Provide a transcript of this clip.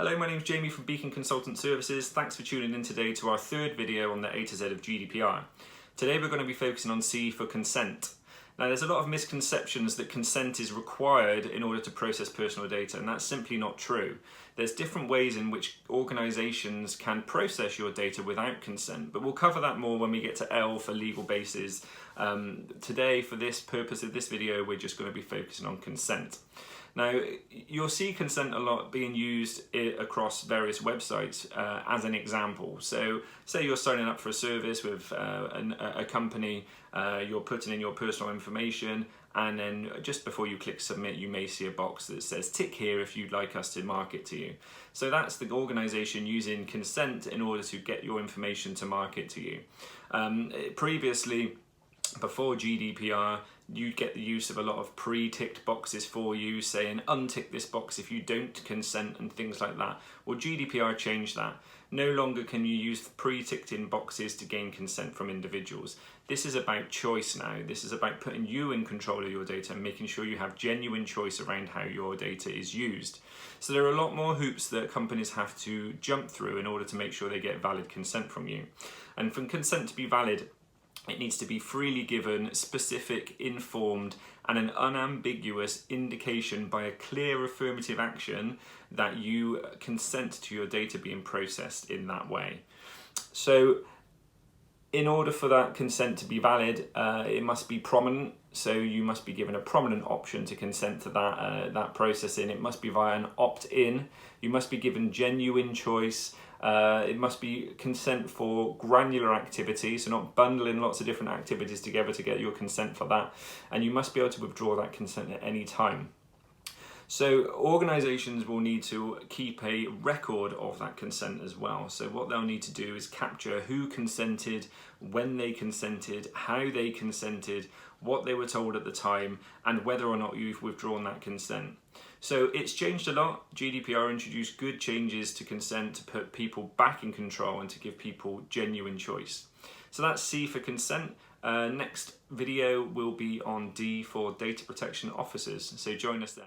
Hello, my name is Jamie from Beacon Consultant Services. Thanks for tuning in today to our third video on the A to Z of GDPR. Today we're going to be focusing on C for consent. Now there's a lot of misconceptions that consent is required in order to process personal data, and that's simply not true. There's different ways in which organisations can process your data without consent, but we'll cover that more when we get to L for legal bases. Today, for this purpose of this video, we're just going to be focusing on consent. Now, you'll see consent a lot being used across various websites as an example. So, say you're signing up for a service with a company, you're putting in your personal information, and then just before you click submit, you may see a box that says tick here if you'd like us to market to you. So that's the organisation using consent in order to get your information to market to you. Previously, before GDPR, you'd get the use of a lot of pre-ticked boxes for you saying untick this box if you don't consent and things like that. Well, GDPR changed that. No longer can you use pre-ticked in boxes to gain consent from individuals. This is about choice now. This is about putting you in control of your data and making sure you have genuine choice around how your data is used. So there are a lot more hoops that companies have to jump through in order to make sure they get valid consent from you. And for consent to be valid, it needs to be freely given, specific, informed, and an unambiguous indication by a clear affirmative action that you consent to your data being processed in that way. So, in order for that consent to be valid, it must be prominent. So you must be given a prominent option to consent to that processing. It must be via an opt-in. You must be given genuine choice. It must be consent for granular activity, so not bundling lots of different activities together to get your consent for that. And you must be able to withdraw that consent at any time. So organisations will need to keep a record of that consent as well. So what they'll need to do is capture who consented, when they consented, how they consented, what they were told at the time, and whether or not you've withdrawn that consent. So it's changed a lot. GDPR introduced good changes to consent to put people back in control and to give people genuine choice. So that's C for consent. Next video will be on D for data protection officers. So join us then.